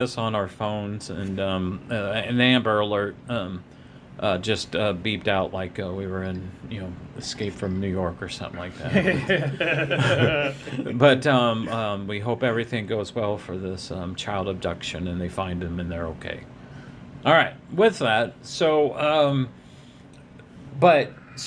this on our phones, and an Amber Alert just beeped out like we were in, Escape from New York or something like that. But we hope everything goes well for this child abduction, and they find him and they're okay. All right. With that, so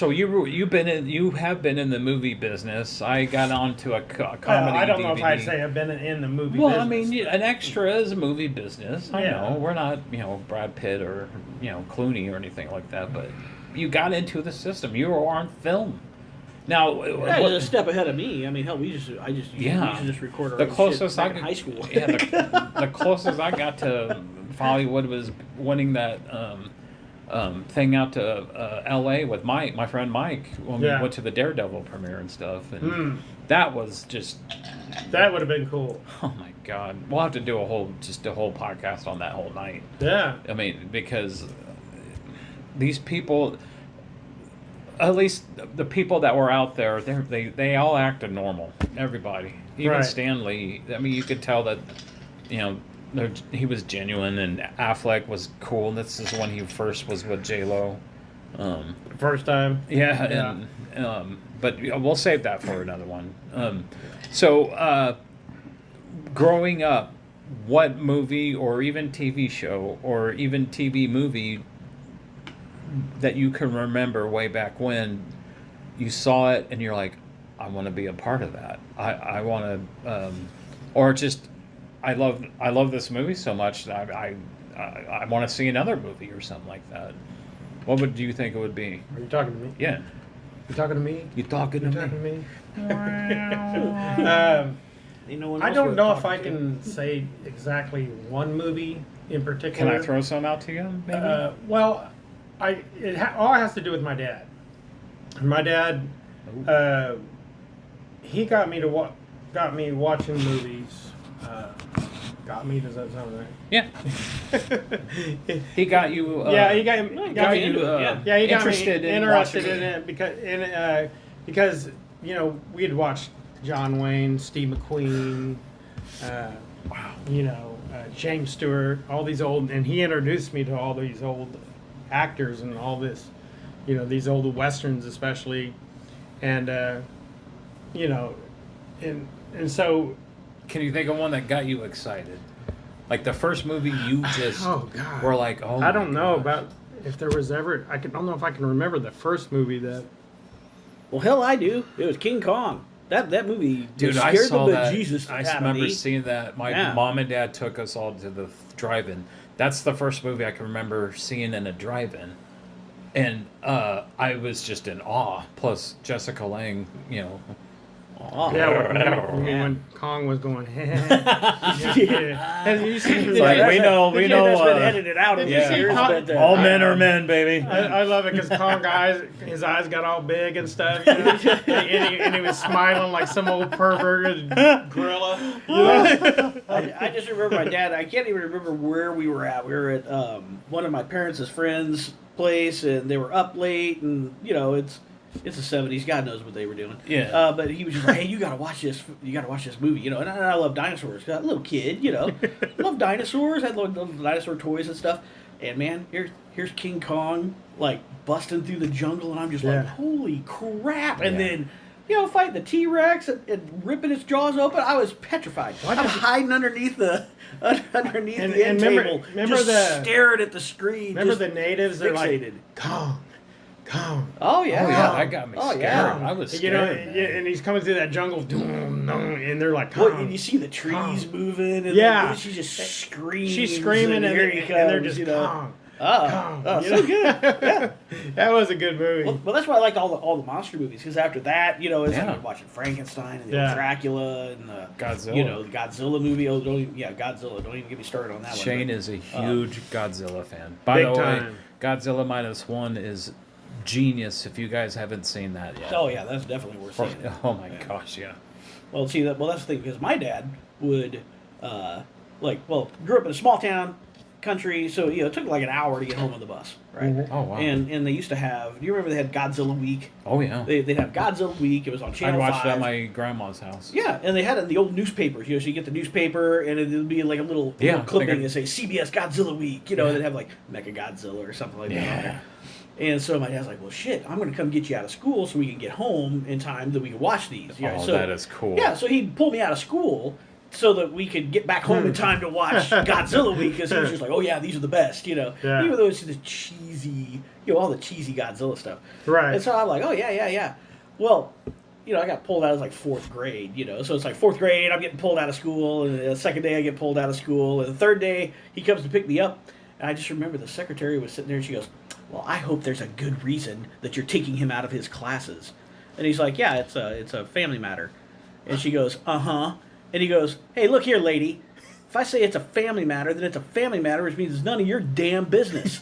you have been in the movie business. I got onto a comedy. I don't know if I'd DVD. say I've been in the movie Well, business. I mean, an extra is a movie business. I Yeah. know we're not, Brad Pitt or Clooney or anything like that, but you got into the system. You were on film. Now, Yeah, you're a step ahead of me. I mean, hell, we should just record our the own closest shit I back in high school. Yeah, the closest I got to Hollywood was winning that thing out to L.A. with my friend Mike when we went to the Daredevil premiere and stuff, and that was just that would have been cool. oh my god, we'll have to do a whole podcast on that whole night. Yeah, I mean, because these people, at least the people that were out there, they all acted normal. Everybody, even Right. Stanley. I mean, you could tell that he was genuine, and Affleck was cool. This is when he first was with J-Lo. first time. Yeah. And but we'll save that for another one. So growing up, what movie or even TV show or even TV movie that you can remember way back when you saw it and you're like, I want to be a part of that. I want to, or just I love this movie so much that I want to see another movie or something like that. What would you think it would be? Are you talking to me? Yeah. You talking to me? You talking You to talking me? to me? I don't know if I can say exactly one movie in particular. Can I throw some out to you? Maybe. Well, all has to do with my dad. My dad, he got me watching movies. Does that sound right? Yeah. He got you. Yeah, he got you me interested in interested watching in it because we had watched John Wayne, Steve McQueen, James Stewart, all these old, and he introduced me to all these old actors and all this, these old westerns especially, and and so. Can you think of one that got you excited? Like the first movie you just were like, oh. I don't know about if there was ever. I don't know if I can remember the first movie that. Well, hell, I do. It was King Kong. That movie Dude, scared I saw the that. bejesus I out of remember me. seeing that. My mom and dad took us all to the drive-in. That's the first movie I can remember seeing in a drive-in. And I was just in awe. Plus Jessica Lange, Oh, When Kong was going. Have you seen? like, we know. That's been edited out of Did you see years, Kong- but, All men are men, baby. I love it because Kong his eyes got all big and stuff, and he was smiling like some old perverted gorilla. I just remember my dad. I can't even remember where we were at. We were at one of my parents' friends' place, and they were up late, and it's the 70s. God knows what they were doing. Yeah. But he was just like, "Hey, you gotta watch this. You gotta watch this movie." And I love dinosaurs. I'm a little kid, love dinosaurs. I love dinosaur toys and stuff. And man, here's King Kong like busting through the jungle, and I'm just like, "Holy crap!" And then. Fighting the T-Rex and ripping its jaws open. I was petrified. I was hiding underneath the end table, just staring at the screen. Remember the natives? They're fixated. like, Kong. Oh yeah. Oh yeah, that got me scared. Yeah. I was scared. And he's coming through that jungle, and they're like, Well, and you see the trees moving, and she's just screaming. She's screaming, and they're just Kong. So good. Yeah. That was a good movie. Well, that's why I liked all the monster movies, because after that, it's like watching Frankenstein and Dracula and the Godzilla. The Godzilla movie. Oh, Godzilla. Don't even get me started on that one. Shane is a huge Godzilla fan. By the way, Godzilla -1 is genius. If you guys haven't seen that yet. Oh yeah, that's definitely worth seeing. Oh my gosh, yeah. Well, that's the thing, because my dad would grew up in a small town. country, so it took like an hour to get home on the bus, right? Mhm. Oh wow. And they used to have. Do you remember they had Godzilla Week? Oh yeah. They'd have Godzilla Week. It was on I'd Channel watched 5. it at my grandma's house. Yeah, and they had it in the old newspapers. So you get the newspaper, and it would be like a little clipping that say CBS Godzilla Week. And they'd have like Mecha Godzilla or something like that on there. And so my dad's like, well, shit, I'm going to come get you out of school so we can get home in time that we can watch these. Oh, so, that is cool. Yeah, so he pulled me out of school so that we could get back home in time to watch Godzilla Week, because he was just like, oh, yeah, these are the best, Yeah. Even though it's the cheesy, all the cheesy Godzilla stuff. Right. And so I'm like, oh, yeah. Well, I got pulled out as like 4th grade, So it's like 4th grade, I'm getting pulled out of school, and the second day I get pulled out of school, and the third day he comes to pick me up, and I just remember the secretary was sitting there, and she goes, well, I hope there's a good reason that you're taking him out of his classes. And he's like, yeah, it's a family matter. And she goes, uh-huh. And he goes, hey, look here, lady. If I say it's a family matter, then it's a family matter, which means it's none of your damn business.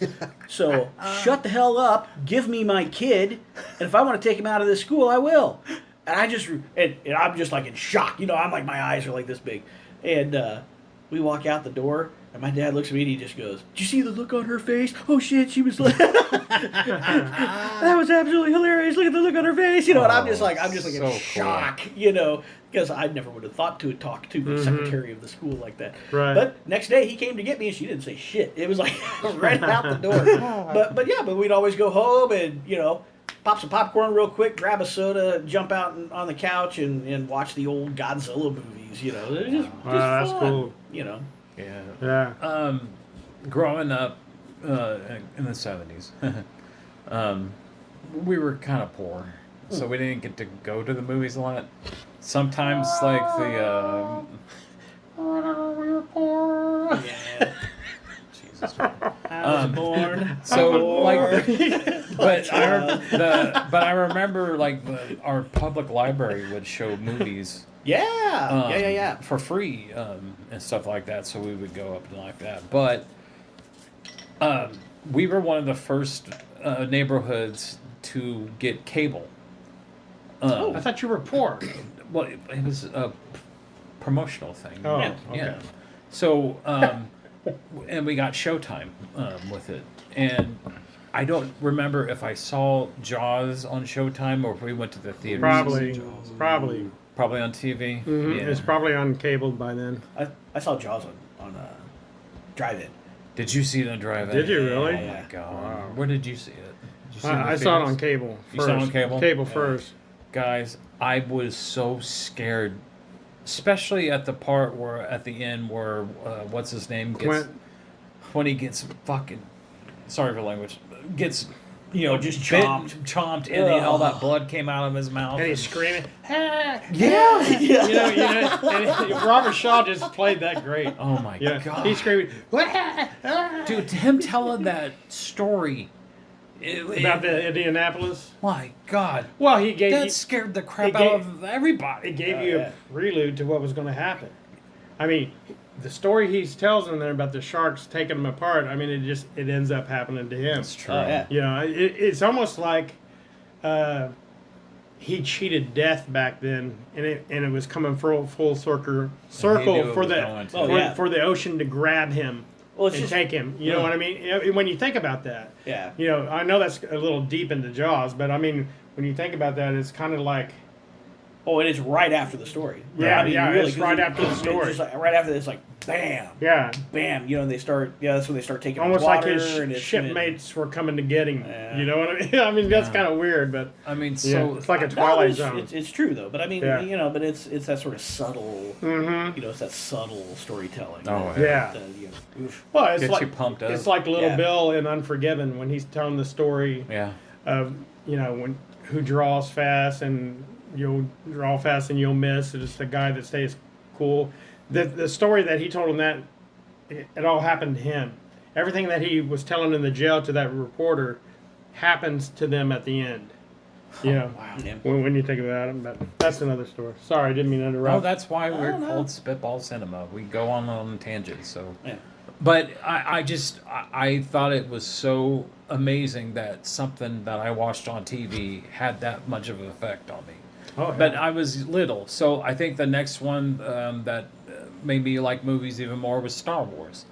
So shut the hell up, give me my kid, and if I want to take him out of this school, I will. And I'm just like in shock. I'm like, my eyes are like this big. And we walk out the door, and my dad looks at me and he just goes, did you see the look on her face? Oh shit, she was like, that was absolutely hilarious. Look at the look on her face. And I'm just like so in shock, because I never would have thought to talk to the secretary of the school like that. Right. But next day he came to get me and she didn't say shit. It was like right out the door. But we'd always go home and, pop some popcorn real quick, grab a soda, jump out on the couch and watch the old Godzilla movies, It was just That's fun, cool. Yeah. Yeah. Growing up in the 70s, we were kind of poor, so we didn't get to go to the movies a lot. Sometimes, like the we were poor. Yeah. Jesus. I was born. So like, but I remember like our public library would show movies. Yeah. For free and stuff like that, so we would go up and like that. But we were one of the first neighborhoods to get cable. I thought you were poor. Well, it was a promotional thing. Oh, Yeah. okay. Yeah. So, and we got Showtime with it. And I don't remember if I saw Jaws on Showtime or if we went to the theater. Probably. Probably on TV. Mhm. Yeah. It's probably on cable by then. I saw Jaws on drive-in. Did you see it on drive-in? Did you really? Oh my god! Wow. Where did you see it? Did you see it in the I saw it on theaters? cable first. You saw it on cable? Cable first. Guys, I was so scared, especially at the part where at the end where what's his name gets Quint. when he gets fucking sorry for language gets just bit- chomped. and then all that blood came out of his mouth. And he's screaming. yeah. And Robert Shaw just played that great. Oh my Yeah, god! he's screaming. Dude, him telling that story About the Indianapolis. my god. Well, he gave That you, scared the crap it out gave- of everybody. it gave Oh, you yeah. a prelude to what was going to happen. I mean, the story he tells in there about the sharks taking him apart. I mean, it ends up happening to him. That's true. Oh, yeah. It's almost like he cheated death back then, and it was coming full circle knew for it was the going to. Oh, yeah. for the ocean to grab him Well, it's and just take him. You know what I mean? When you think about that, yeah. I know that's a little deep into Jaws, but I mean, when you think about that, it's kind of like. Oh, and it's right after the story. Yeah, I mean, yeah, really, it's right after the it's story. just like, right after this, like bam, Yeah, bam. And they start. Yeah, that's when they start taking almost water, like his and it's shipmates were coming to get him. Yeah. You know what I mean? I mean, that's Yeah. kind of weird, but I mean, yeah, so it's like a No, Twilight it's, Zone. it's true though, but I mean, Yeah. but it's that sort of subtle. Mm-hmm. It's that subtle storytelling. Oh, Yeah. Oof. Well, it's Gets like you pumped up. it's like Little Yeah. Bill in Unforgiven when he's telling the story yeah. of who draws fast and you'll draw fast and you'll miss. It's the guy that stays cool. The story that he told in that it all happened to him. Everything that he was telling in the jail to that reporter happens to them at the end. Yeah. When you think about it, but that's another story. Sorry, I didn't mean to interrupt. No, that's why we're no. called Spitball Cinema. We go on tangents. So, Yeah. but I thought it was so amazing that something that I watched on TV had that much of an effect on me. Oh, yeah. But I was little, so I think the next one that made me like movies even more was Star Wars.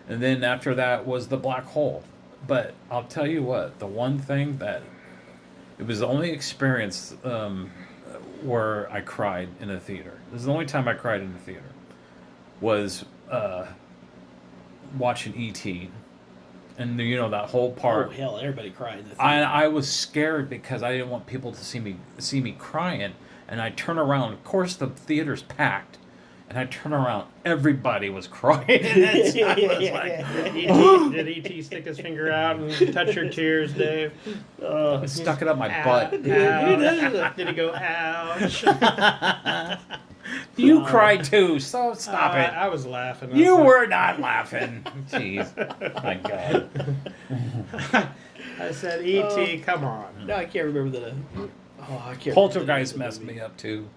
And then after that was the black hole. But I'll tell you what, the one thing that it was the only experience where I cried in a theater. This is the only time I cried in a theater. Was watching E.T. And you know that whole part. Oh hell, everybody cried in the theater. I was scared because I didn't want people to see me crying. And I turn around. Of course, the theater's packed. And I turn around, everybody was crying. And I was like, Did E.T. stick his finger out and touch your tears, Dave? I stuck it up my butt. Ouch. Did he go, ouch? You cried too, so stop it. I was laughing. You were not laughing. Jeez. My God. I said, E.T., come on. No, I can't remember the. Oh, I can't. Poltergeist remember messed the movie. me up too.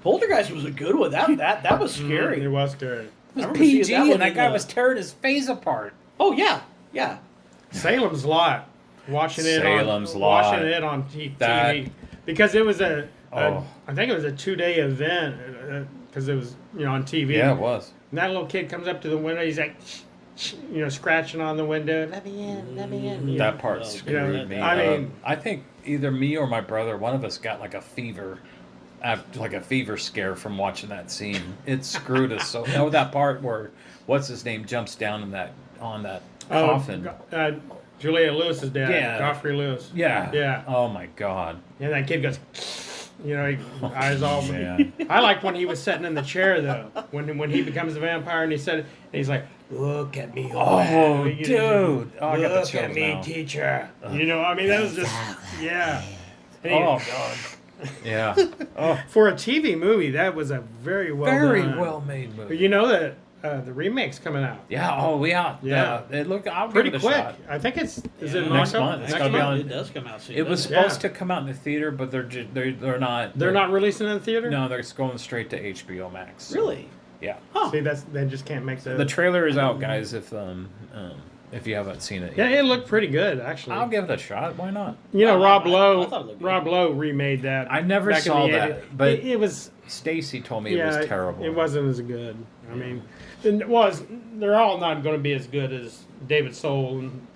Poltergeist was a good one. That was scary. It was scary. It I was remember seeing PG, that one and that in guy the- was tearing his face apart. Oh yeah. Salem's Lot. Watching it Salem's Lot. Watching it on TV. That- Because it was I Oh. think it was a 2-day event because it was on TV. Yeah, it was. And that little kid comes up to the window. He's like, scratching on the window. Let me in. Let me in. That part Oh, screwed yeah, me. I mean- I think either me or my brother, one of us got like a fever, like a fever scare from watching that scene. It screwed us so. Oh, that part where what's his name jumps down on that coffin. Julia Lewis's dad. Yeah. Godfrey Lewis. Yeah. Yeah. Oh my God. And that kid goes, eyes all. Man. I liked when he was sitting in the chair though. When he becomes a vampire and he said, and he's like, "Look at me, Oh, man. dude. Oh, I got the Look chills at me, now. teacher." I mean, that was just, yeah. And Oh God. Yeah. Oh, for a TV movie, that was a very well very done. well made But movie. you know that the remake's coming out Yeah. Oh yeah. Yeah. It looked. I'll pretty give it a quick. shot. I think is Yeah. it Next October? month. It's Next gotta be month? on- It does come out soon. It was doesn't Yeah. supposed to come out in the theater, but they're not. They're not releasing it in the theater. No, they're going straight to HBO Max. Really? Yeah. Huh. See, they just can't make The trailer is out, guys. If you haven't seen it Yeah, yet, it looked pretty good actually. I'll give it a shot. Why not? Rob I Lowe. thought it looked good. Rob Lowe remade that. I never back in saw the that, 80s. but it was. Stacy told me Yeah, it was terrible. It wasn't as good. I mean, they're all not going to be as good as David Soul and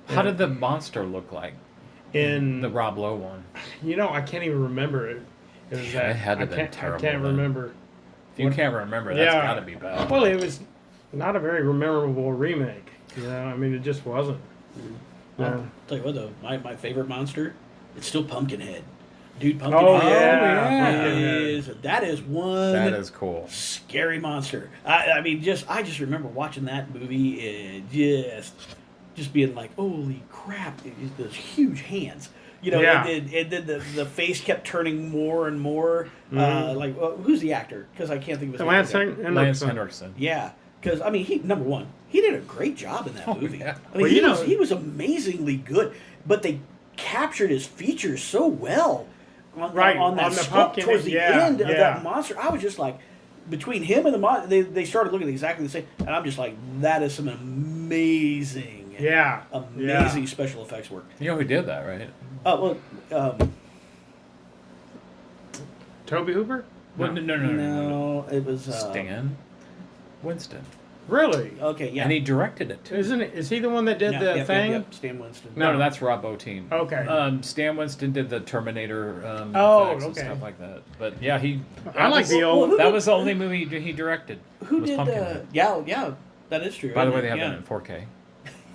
How did the monster look like? in The Rob Lowe one. I can't even remember it. It was Yeah, it had to I have been can't, terrible I can't then. remember. If you can't remember, that's Yeah. got to be bad. Well, it was not a very memorable remake. I mean, it just wasn't. I'll Yeah. tell you what though, my favorite monster, it's still Pumpkinhead. Dude, Oh Pumpkinhead. yeah. That is one That is cool. scary monster. I mean, I just remember watching that movie and just being like, holy crap! Those huge hands. Yeah. And then the face kept turning more and more. Like, who's the actor? Because I can't think of his Lance name. Lance Henriksen. Henriksen. Yeah, because I mean, number one, he did a great job in that movie. yeah. I mean, Well, he was amazingly good, but they captured his features so well on that on the sculpt pumpkin, towards the yeah, end of yeah. that monster. I was just like, between him and the monster, they started looking exactly the same, and I'm just like, that is some amazing, Yeah. amazing special effects work. You know who did that, right? Toby Hooper? Well, no. No, it was Stan Winston. Really? Okay, yeah. And he directed it too. Is he the one that did the thing? Stan Winston. No, that's Rob Bottin. Okay. Stan Winston did the Terminator Oh, effects and okay. stuff like that. But yeah, I like the old. Who that did- was the only movie he directed. Who was did? Pumpkinhead. Yeah, that is true. By the way, isn't they it? have Yeah. that in 4K.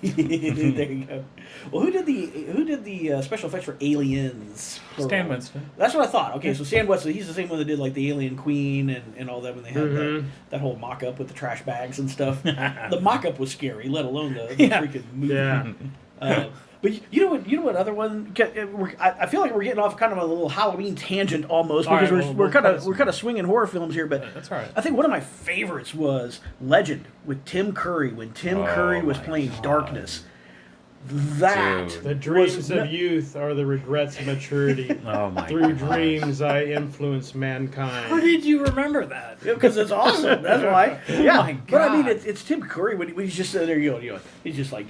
There you go. Well, who did the special effects for Aliens? Stan Winston. That's what I thought. Okay, so Stan Winston, he's the same one that did like the Alien Queen and all that when they had that whole mock-up with the trash bags and stuff. The mock-up was scary, let alone the freaking movie. Yeah. But you know what other one? I feel like we're getting off kind of a little Halloween tangent almost All because right, we're kind we'll of swinging horror films here. But That's all right. I think one of my favorites was Legend with Tim Curry when Tim Curry was my playing God. Darkness. That Dude. The dreams was of youth are the regrets of maturity. Oh my Through God. dreams I influence How mankind. did you remember that? because it's awesome. That's why. Yeah, my but I mean, God. it's Tim Curry when he's just sitting there, he's just like,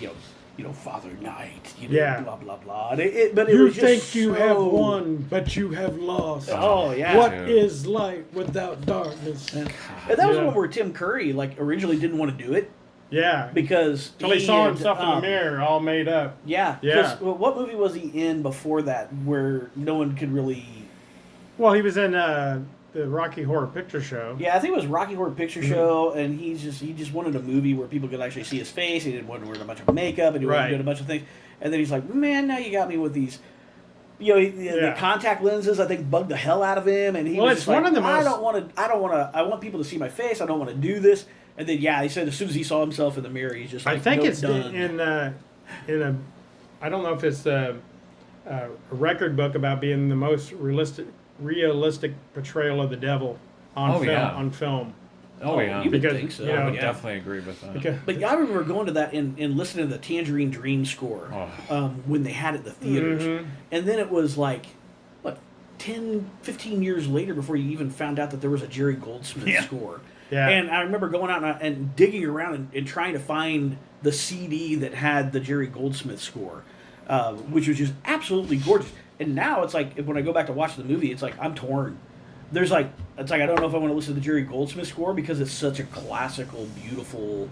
Father Knight, Yeah. blah blah blah. But it You was just think you have so- won, but you have lost. Oh yeah. What Dude. is light without darkness? And that was Yeah. one where Tim Curry like originally didn't want to do it, Yeah. because Till he saw had, himself in the mirror, all made up. Yeah, Yeah. what movie was he in before that where no one could really? Well, he was in the Rocky Horror Picture Show. Yeah, I think it was Rocky Horror Picture Show, and he just wanted a movie where people could actually see his face. He didn't want to wear a bunch of makeup, and he wasn't doing a bunch of things. And then he's like, "Man, now you got me with these." The contact lenses, I think, bugged the hell out of him, and he was it's just one like, of the most... I want people to see my face. I don't want to do this. And then, he said as soon as he saw himself in the mirror, he's just like, I think nope, it's done. in a... I don't know if it's a record book about being the most realistic portrayal of the devil on film. Oh, yeah. You would Because, think so. you know, I would yeah. definitely agree with that. But I remember going to that and listening to the Tangerine Dream score when they had it in the theaters. Mhm. And then it was like, 10, 15 years later before you even found out that there was a Jerry Goldsmith score. Yeah. And I remember going out and digging around and trying to find the CD that had the Jerry Goldsmith score, which was just absolutely gorgeous. And now it's like, when I go back to watch the movie, it's like, I'm torn. It's like, I don't know if I want to listen to the Jerry Goldsmith score because it's such a classical, beautiful,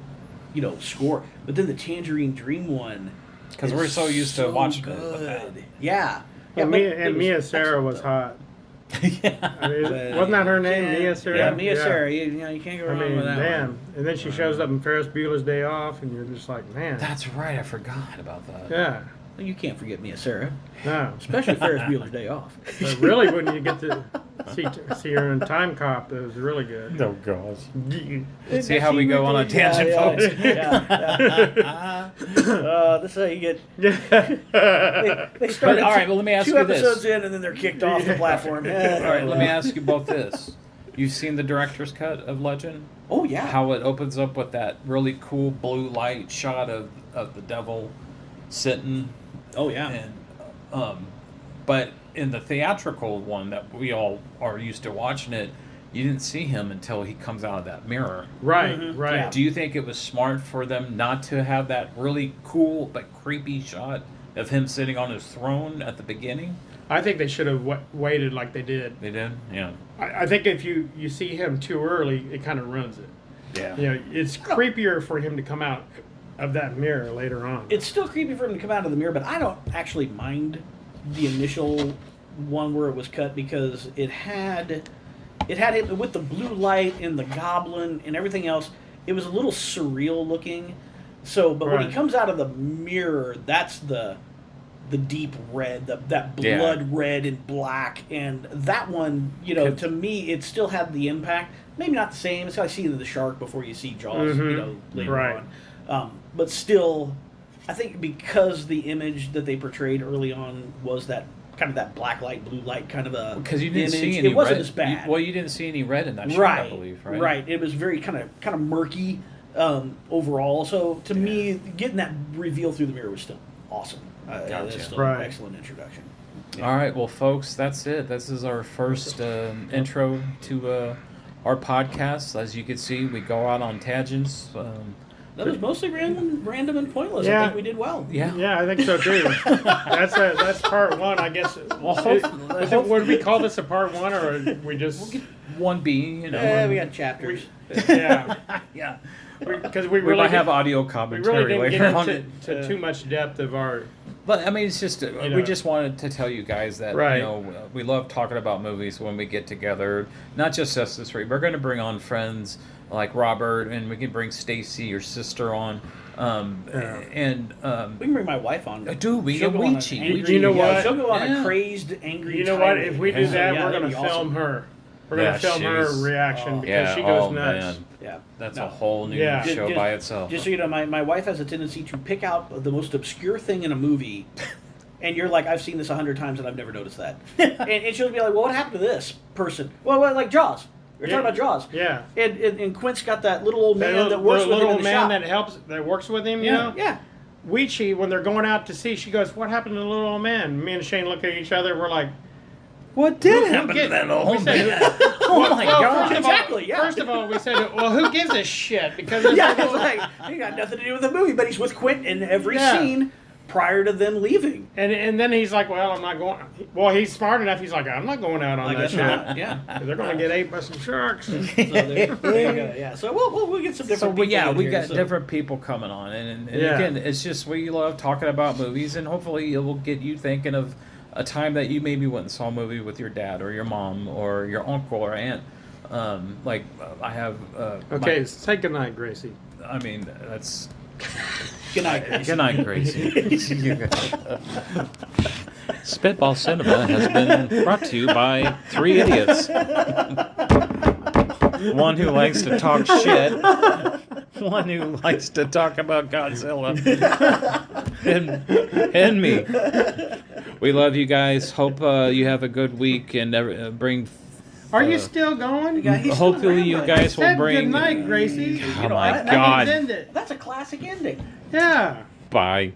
score. But then the Tangerine Dream one, Because we're so used to watching it. good. Yeah. Well, but Mia Sarah was hot. Yeah. I mean, wasn't that her name, Mia Sarah? Yeah, Mia Sarah. You can't go I wrong mean, with that damn. one. And then she shows up in Ferris Bueller's Day Off, and you're just like, man. That's right. I forgot about that. Yeah. Well, you can't forget Mia Sarah, No. especially Ferris Bueller's Day Off. But really, when you get to see her in Time Cop, it was really good. Oh, gosh. See how we go on a tangent, folks. This is how you get. They started. All right, well, let me ask two you this. episodes in, and then they're kicked off the platform. All right, let me ask you about this. You've seen the director's cut of Legend? Oh yeah. How it opens up with that really cool blue light shot of the devil sitting. Oh yeah. And but in the theatrical one that we all are used to watching it, you didn't see him until he comes out of that mirror. Right, Mhm. right. Yeah. Do you think it was smart for them not to have that really cool but creepy shot of him sitting on his throne at the beginning? I think they should have waited like they did. They did? Yeah. I think if you see him too early, it kind of ruins it. Yeah. You know, it's creepier for him to come out of that mirror later on. It's still creepy for him to come out of the mirror, but I don't actually mind the initial one where it was cut because it had him with the blue light and the goblin and everything else. It was a little surreal looking. So, but when he Right. comes out of the mirror, that's the deep red, that Yeah. blood red and black, and that one, you know, Could- to me, it still had the impact. Maybe not the same. It's like seeing the shark before you see Jaws, you know, later Right. on. But still, I think because the image that they portrayed early on was that kind of that black light, blue light kind of a Because you didn't image, see any it wasn't red. as bad. Well, you didn't see any red in that shot, right, I believe, right? Right. It was very kind of murky overall. So to me, getting that reveal through the mirror was still awesome. Gotcha. That's still Right. an excellent introduction. All right, well, folks, that's it. This is our first intro to our podcast. As you can see, we go out on tangents. That was mostly random and pointless. I Yeah. think we did well. Yeah. Yeah, I think so too. That's part one, I guess. Well, Would we call this a part one, or we just? 1B, you know. Yeah, we got chapters. Yeah, Yeah. because we We really might have didn't- audio we commentary really didn't later get on. into too much depth of our. But I mean, it's just we know. just wanted to tell you guys that Right. you know we love talking about movies when we get together. Not just us this week. We're going to bring on friends like Robert, and we can bring Stacy, your sister, on. And We can bring my wife on. dude, we She'll get go on an Weechi. angry- You know yeah, what? She'll go on Yeah. a crazed, angry. You know what? tirade. If we do Yeah. that, Yeah, we're that'd gonna be film awesome. her. We're gonna Yeah, film her she's- reaction oh. because Yeah, she goes oh, nuts. man. Yeah, That's No. a whole new Yeah. show Just- by itself. Just so you know, my wife has a tendency to pick out the most obscure thing in a movie, and you're like, I've seen this 100 times and I've never noticed that. and she'll be like, well, what happened to this person? Well, like Jaws. We're talking about Jaws. Yeah. And Quint's got that little old man That that works the with him little in the man shop. that works with him, you Yeah. know? Yeah. Weechi, when they're going out to sea, she goes, "What happened to the little old man?" Me and Shane look at each other. We're like, What did Who happen to get- that we old said- man? Oh my well, god! First of all, Exactly, yeah. First of all, we said, "Well, who gives a shit?" Because it's Yeah, like, it's like, he got nothing to do with the movie, but he's with Quint in every Yeah. scene. prior to them leaving. And then he's like, well, I'm not going. Well, he's smart enough. He's like, I'm not going out on I that guess shit. not. Yeah. They're going to get ate by some sharks. So there you go. Yeah. So we'll get some different. So people yeah, in we here, got so. different people coming on, and Yeah. again, it's just we love talking about movies, and hopefully it will get you thinking of a time that you maybe went and saw a movie with your dad or your mom or your uncle or aunt. I have. Okay, say goodnight, Gracie. I mean, that's. Good night, Gracie. Good night, Gracie. Spitball Cinema has been brought to you by three idiots. One who likes to talk shit. One who likes to talk about Godzilla. and me. We love you guys. Hope you have a good week and bring. Are you still going? Yeah, he's still Hopefully you rambling. guys will Said bring. goodnight, Gracie. Oh You know, my that That means God! end it. That's a classic ending. Yeah. Bye.